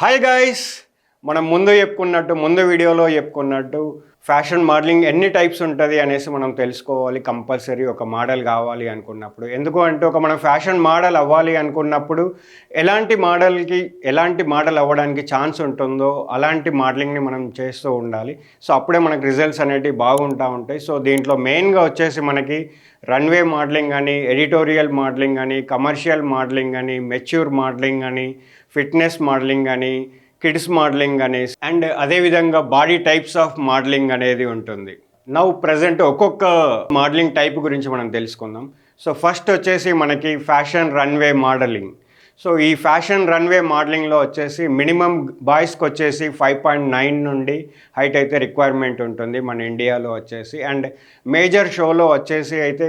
Hi guys, మనం ముందు వీడియోలో చెప్పుకున్నట్టు ఫ్యాషన్ మోడలింగ్ ఎన్ని టైప్స్ ఉంటుంది అనేసి మనం తెలుసుకోవాలి. కంపల్సరీ ఒక మోడల్ కావాలి అనుకున్నప్పుడు, ఎందుకు అంటే మనం ఫ్యాషన్ మోడల్ అవ్వాలి అనుకున్నప్పుడు ఎలాంటి మోడల్ అవ్వడానికి ఛాన్స్ ఉంటుందో అలాంటి మోడలింగ్ని మనం చేస్తూ ఉండాలి. సో అప్పుడే మనకు రిజల్ట్స్ అనేటివి బాగుంటూ ఉంటాయి. సో దీంట్లో మెయిన్గా వచ్చేసి మనకి రన్వే మోడలింగ్ అని, ఎడిటోరియల్ మోడలింగ్ అని, కమర్షియల్ మోడలింగ్ అని, మెచ్యూర్ మోడలింగ్ అని, ఫిట్నెస్ మోడలింగ్ అని, కిడ్స్ మోడలింగ్ అనేసి అండ్ అదేవిధంగా బాడీ టైప్స్ ఆఫ్ మోడలింగ్ అనేది ఉంటుంది. నౌ ప్రజెంట్ ఒక్కొక్క మోడలింగ్ టైప్ గురించి మనం తెలుసుకుందాం. సో ఫస్ట్ వచ్చేసి మనకి ఫ్యాషన్ రన్వే మోడలింగ్. సో ఈ ఫ్యాషన్ రన్వే మోడలింగ్లో వచ్చేసి మినిమం బాయ్స్కి వచ్చేసి 5.9 నుండి హైట్ అయితే రిక్వైర్మెంట్ ఉంటుంది మన ఇండియాలో వచ్చేసి. అండ్ మేజర్ షోలో వచ్చేసి అయితే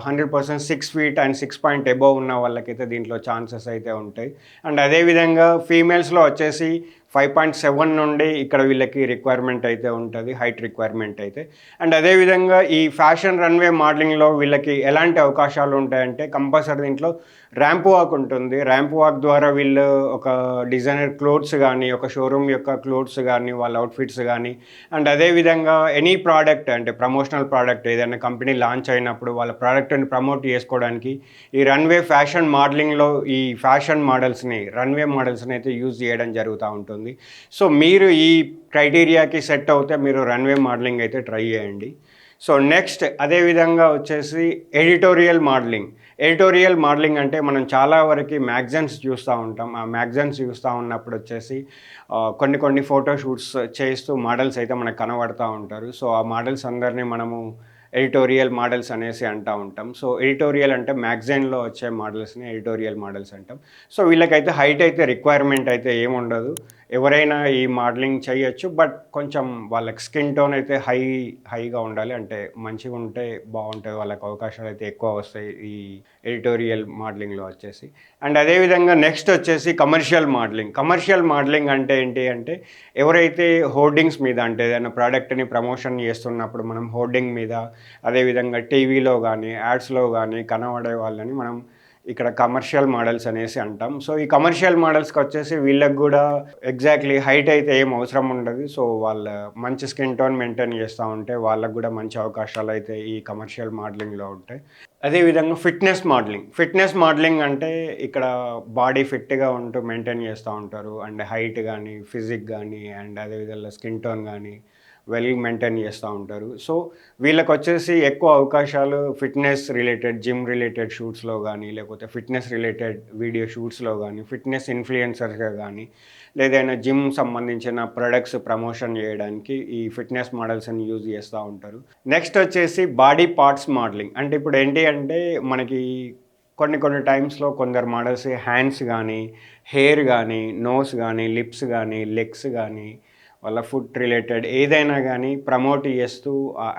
100% 6 feet అండ్ 6 point అబోవ్ ఉన్న వాళ్ళకైతే దీంట్లో ఛాన్సెస్ అయితే ఉంటాయి. అండ్ అదేవిధంగా ఫీమేల్స్లో వచ్చేసి 5.7 నుండి ఇక్కడ వీళ్ళకి రిక్వైర్మెంట్ అయితే ఉంటుంది, హైట్ రిక్వైర్మెంట్ అయితే. అండ్ అదేవిధంగా ఈ ఫ్యాషన్ రన్వే మోడలింగ్లో వీళ్ళకి ఎలాంటి అవకాశాలు ఉంటాయంటే కంపల్సరీ దీంట్లో ర్యాంప్ వాక్ ఉంటుంది. ర్యాంప్ వాక్ ద్వారా వీళ్ళు ఒక డిజైనర్ క్లోత్స్ కానీ, ఒక షోరూమ్ యొక్క క్లోత్స్ కానీ, వాళ్ళ అవుట్ఫిట్స్ కానీ, అండ్ అదేవిధంగా ఎనీ ప్రోడక్ట్ అంటే ప్రమోషనల్ ప్రోడక్ట్ ఏదైనా కంపెనీ లాంచ్ అయినప్పుడు వాళ్ళ ప్రోడక్ట్ని ప్రమోట్ చేసుకోవడానికి ఈ రన్వే ఫ్యాషన్ మోడలింగ్లో ఈ ఫ్యాషన్ మోడల్స్ని రన్వే మోడల్స్ని అయితే యూజ్ చేయడం జరుగుతూ ఉంటుంది. సో మీరు ఈ క్రైటీరియాకి సెట్ అవుతే మీరు రన్వే మోడలింగ్ అయితే ట్రై చేయండి. సో నెక్స్ట్ అదేవిధంగా వచ్చేసి ఎడిటోరియల్ మోడలింగ్ అంటే మనం చాలా వరకు మ్యాగజైన్స్ చూస్తూ ఉంటాం. ఆ మ్యాగజైన్స్ చూస్తూ ఉన్నప్పుడు వచ్చేసి కొన్ని ఫోటోషూట్స్ చేస్తూ మోడల్స్ అయితే మనకు కనబడుతూ ఉంటారు. సో ఆ మోడల్స్ అందరినీ మనము ఎడిటోరియల్ మోడల్స్ అనేసి అంటూ ఉంటాం. సో ఎడిటోరియల్ అంటే మ్యాగజైన్లో వచ్చే మోడల్స్ని ఎడిటోరియల్ మోడల్స్ అంటాం. సో వీళ్ళకైతే హైట్ అయితే రిక్వైర్మెంట్ అయితే ఏముండదు, ఎవరైనా ఈ మోడలింగ్ చేయొచ్చు. బట్ కొంచెం వాళ్ళకి స్కిన్ టోన్ అయితే హైగా ఉండాలి, అంటే మంచిగా ఉంటే బాగుంటుంది, వాళ్ళకి అవకాశాలు అయితే ఎక్కువ వస్తాయి ఈ ఎడిటోరియల్ మోడలింగ్లో వచ్చేసి. అండ్ అదేవిధంగా నెక్స్ట్ వచ్చేసి కమర్షియల్ మోడలింగ్ అంటే ఏంటి అంటే ఎవరైతే హోర్డింగ్స్ మీద, అంటే ఏదైనా ప్రోడక్ట్ని ప్రమోషన్ చేస్తున్నప్పుడు మనం హోర్డింగ్ మీద, అదేవిధంగా టీవీలో కానీ యాడ్స్లో కానీ కనబడే వాళ్ళని మనం ఇక్కడ కమర్షియల్ మోడల్స్ అనేసి అంటాం. సో ఈ కమర్షియల్ మోడల్స్కి వచ్చేసి వీళ్ళకి కూడా ఎగ్జాక్ట్లీ హైట్ అయితే ఏం అవసరం ఉండదు. సో వాళ్ళ మంచి స్కిన్ టోన్ మెయింటైన్ చేస్తూ ఉంటే వాళ్ళకు కూడా మంచి అవకాశాలు అయితే ఈ కమర్షియల్ మోడలింగ్లో ఉంటాయి. అదేవిధంగా ఫిట్నెస్ మోడలింగ్ అంటే ఇక్కడ బాడీ ఫిట్గా ఉంటూ మెయింటైన్ చేస్తూ ఉంటారు. అండ్ హైట్ కానీ, ఫిజిక్ కానీ, అండ్ అదేవిధంగా స్కిన్ టోన్ కానీ వెల్ మెయింటైన్ చేస్తూ ఉంటారు. సో వీళ్ళకి వచ్చేసి ఎక్కువ అవకాశాలు ఫిట్నెస్ రిలేటెడ్, జిమ్ రిలేటెడ్ షూట్స్లో కానీ, లేకపోతే ఫిట్నెస్ రిలేటెడ్ వీడియో షూట్స్లో కానీ, ఫిట్నెస్ ఇన్ఫ్లుయెన్సర్స్గా కానీ, లేదైనా జిమ్ సంబంధించిన ప్రొడక్ట్స్ ప్రమోషన్ చేయడానికి ఈ ఫిట్నెస్ మోడల్స్ని యూజ్ చేస్తూ ఉంటారు. నెక్స్ట్ వచ్చేసి బాడీ పార్ట్స్ మోడలింగ్. అంటే ఇప్పుడు ఏంటి అంటే మనకి కొన్ని టైమ్స్లో కొందరు మోడల్స్ హ్యాండ్స్ కానీ, హెయిర్ కానీ, నోస్ కానీ, లిప్స్ కానీ, లెగ్స్ కానీ, వాళ్ళ ఫుడ్ రిలేటెడ్ ఏదైనా కానీ ప్రమోట్ చేస్తూ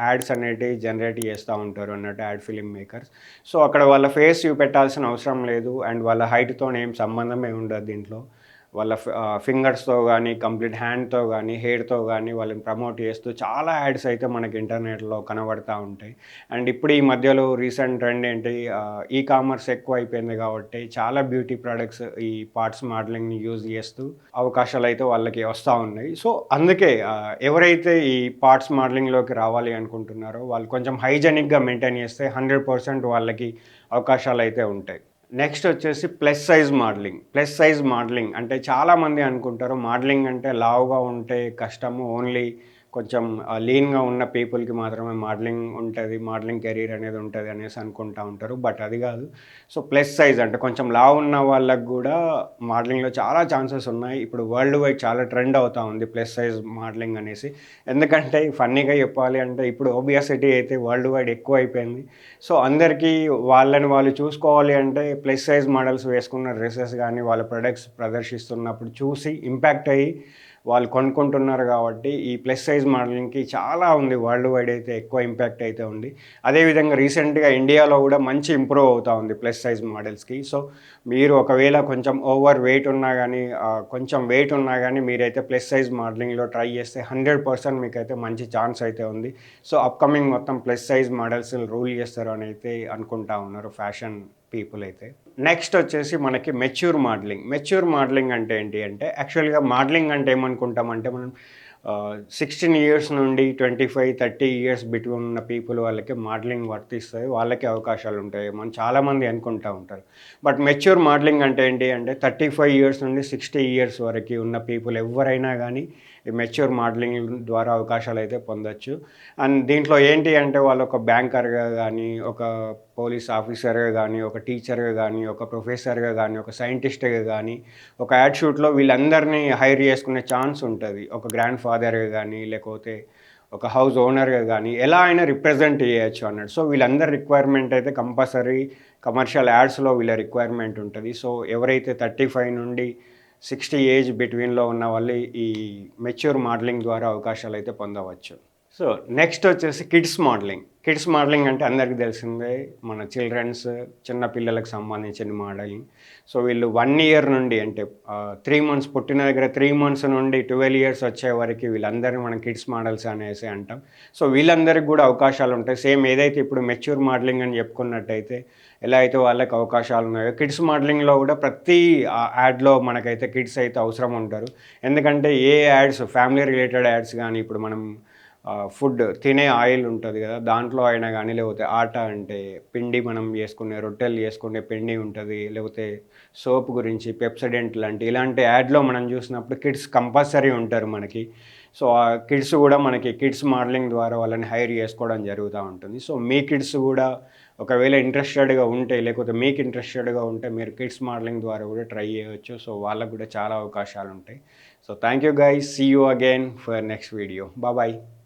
యాడ్స్ అనేటివి జనరేట్ చేస్తూ ఉంటారు అన్నట్టు యాడ్ ఫిలిం మేకర్స్. సో అక్కడ వాళ్ళ ఫేస్ చూపెట్టాల్సిన అవసరం లేదు, అండ్ వాళ్ళ హైట్తో ఏం సంబంధమే ఉండదు దీంట్లో. వాళ్ళ ఫింగర్స్తో కానీ, కంప్లీట్ హ్యాండ్తో కానీ, హెయిర్తో కానీ వాళ్ళని ప్రమోట్ చేస్తూ చాలా యాడ్స్ అయితే మనకి ఇంటర్నెట్లో కనబడుతూ ఉంటాయి. అండ్ ఇప్పుడు ఈ మధ్యలో రీసెంట్ ట్రెండ్ ఏంటి, ఈ కామర్స్ ఎక్కువ అయిపోయింది కాబట్టి చాలా బ్యూటీ ప్రోడక్ట్స్ ఈ పార్ట్స్ మోడలింగ్ని యూజ్ చేస్తూ అవకాశాలు అయితే వాళ్ళకి వస్తూ ఉన్నాయి. సో అందుకే ఎవరైతే ఈ పార్ట్స్ మోడలింగ్లోకి రావాలి అనుకుంటున్నారో వాళ్ళు కొంచెం హైజెనిక్గా మెయింటైన్ చేస్తే 100% వాళ్ళకి అవకాశాలు అయితే ఉంటాయి. నెక్స్ట్ వచ్చేసి ప్లస్ సైజ్ మోడలింగ్ అంటే చాలామంది అనుకుంటారు మోడలింగ్ అంటే లావుగా ఉంటే కష్టము, ఓన్లీ కొంచెం లీన్గా ఉన్న పీపుల్కి మాత్రమే మోడలింగ్ కెరీర్ అనేది ఉంటుంది అనేసి అనుకుంటూ ఉంటారు. బట్ అది కాదు. సో ప్లస్ సైజ్ అంటే కొంచెం లావు ఉన్న వాళ్ళకు కూడా మోడలింగ్లో చాలా ఛాన్సెస్ ఉన్నాయి. ఇప్పుడు వరల్డ్ వైడ్ చాలా ట్రెండ్ అవుతూ ఉంది ప్లస్ సైజ్ మోడలింగ్ అనేసి. ఎందుకంటే ఫన్నీగా చెప్పాలి అంటే ఇప్పుడు ఒబియాసిటీ అయితే వరల్డ్ వైడ్ ఎక్కువ అయిపోయింది. సో అందరికీ వాళ్ళని వాళ్ళు చూసుకోవాలి అంటే ప్లస్ సైజ్ మోడల్స్ వేసుకున్న డ్రెస్సెస్ కానీ, వాళ్ళ ప్రొడక్ట్స్ ప్రదర్శిస్తున్నప్పుడు చూసి ఇంపాక్ట్ అయ్యి వాళ్ళు కొనుక్కుంటున్నారు. కాబట్టి ఈ ప్లస్ సైజ్ మోడలింగ్కి చాలా ఉంది, వరల్డ్ వైడ్ అయితే ఎక్కువ ఇంపాక్ట్ అయితే ఉంది. అదేవిధంగా రీసెంట్గా ఇండియాలో కూడా మంచి ఇంప్రూవ్ అవుతూ ఉంది ప్లస్ సైజ్ మోడల్స్కి. సో మీరు ఒకవేళ కొంచెం ఓవర్ వెయిట్ ఉన్నా కానీ, మీరైతే ప్లస్ సైజ్ మోడలింగ్లో ట్రై చేస్తే 100% మీకైతే మంచి ఛాన్స్ అయితే ఉంది. సో అప్కమింగ్ మొత్తం ప్లస్ సైజ్ మోడల్స్ రూల్ చేస్తారు అని అయితే అనుకుంటా ఉన్నారు ఫ్యాషన్ పీపుల్ అయితే. నెక్స్ట్ వచ్చేసి మనకి మెచ్యూర్ మోడలింగ్ అంటే ఏంటి అంటే యాక్చువల్గా మోడలింగ్ అంటే ఏమనుకుంటామంటే మనం 16 ఇయర్స్ నుండి 25-30 ఇయర్స్ బిట్వీన్ ఉన్న పీపుల్ వాళ్ళకి మోడలింగ్ వర్తిస్తాయి, వాళ్ళకి అవకాశాలు ఉంటాయి మనం చాలామంది అనుకుంటూ ఉంటారు. బట్ మెచ్యూర్ మోడలింగ్ అంటే ఏంటి అంటే 35 ఇయర్స్ నుండి 60 ఇయర్స్ వరకు ఉన్న పీపుల్ ఎవరైనా కానీ ఈ మెచ్యూర్ మోడలింగ్ ద్వారా అవకాశాలు అయితే పొందొచ్చు. అండ్ దీంట్లో ఏంటి అంటే వాళ్ళు ఒక బ్యాంకర్గా కానీ, ఒక పోలీస్ ఆఫీసర్గా కానీ, ఒక టీచర్గా కానీ, ఒక ప్రొఫెసర్గా కానీ, ఒక సైంటిస్ట్గా కానీ, ఒక యాడ్ షూట్లో వీళ్ళందరినీ హైర్ చేసుకునే ఛాన్స్ ఉంటుంది. ఒక గ్రాండ్ ఫాదర్గా కానీ, లేకపోతే ఒక హౌస్ ఓనర్గా కానీ ఎలా అయినా రిప్రజెంట్ చేయొచ్చు అన్నట్టు. సో వీళ్ళందరి రిక్వైర్మెంట్ అయితే కంపల్సరీ కమర్షియల్ యాడ్స్లో వీళ్ళ రిక్వైర్మెంట్ ఉంటుంది. సో ఎవరైతే 35 నుండి 60 ఏజ్ బిట్వీన్లో ఉన్న వాళ్ళు ఈ మెచ్యూర్ మోడలింగ్ ద్వారా అవకాశాలు అయితే పొందవచ్చు. సో నెక్స్ట్ వచ్చేసి కిడ్స్ మోడలింగ్ అంటే అందరికీ తెలిసిందే, మన చిన్న పిల్లలకు సంబంధించిన మోడలింగ్. సో వీళ్ళు 1 ఇయర్ నుండి అంటే 3 మంత్స్ పుట్టిన దగ్గర 3 మంత్స్ నుండి 12 ఇయర్స్ వచ్చే వరకు వీళ్ళందరినీ మనం కిడ్స్ మోడల్స్ అనేసి అంటాం. సో వీళ్ళందరికీ కూడా అవకాశాలు ఉంటాయి. సేమ్ ఏదైతే ఇప్పుడు మెచ్యూర్ మోడలింగ్ అని చెప్పుకున్నట్టయితే ఎలా అయితే వాళ్ళకి అవకాశాలు ఉన్నాయో కిడ్స్ మోడలింగ్లో కూడా ప్రతి యాడ్లో మనకైతే కిడ్స్ అయితే అవసరం ఉంటారు. ఎందుకంటే ఏ యాడ్స్ ఫ్యామిలీ రిలేటెడ్ యాడ్స్ కానీ, ఇప్పుడు మనం ఫుడ్ తినే ఆయిల్ ఉంటుంది కదా, దాంట్లో అయినా కానీ, లేకపోతే ఆట అంటే పిండి మనం చేసుకునే రొట్టెలు చేసుకునే పిండి ఉంటుంది, లేకపోతే సోప్ గురించి పెప్సడెంట్ ఇలాంటి యాడ్లో మనం చూసినప్పుడు కిడ్స్ కంపల్సరీ ఉంటారు మనకి. సో ఆ కిడ్స్ కూడా మనకి కిడ్స్ మోడలింగ్ ద్వారా వాళ్ళని హైర్ చేసుకోవడం జరుగుతూ ఉంటుంది. సో మీ కిడ్స్ కూడా ఒకవేళ ఇంట్రెస్టెడ్గా ఉంటే, లేకపోతే మీకు ఇంట్రెస్టెడ్గా ఉంటే మీరు కిడ్స్ మోడలింగ్ ద్వారా కూడా ట్రై చేయవచ్చు. సో వాళ్ళకు కూడా చాలా అవకాశాలు ఉంటాయి. So thank you guys, see you again for next video. Bye.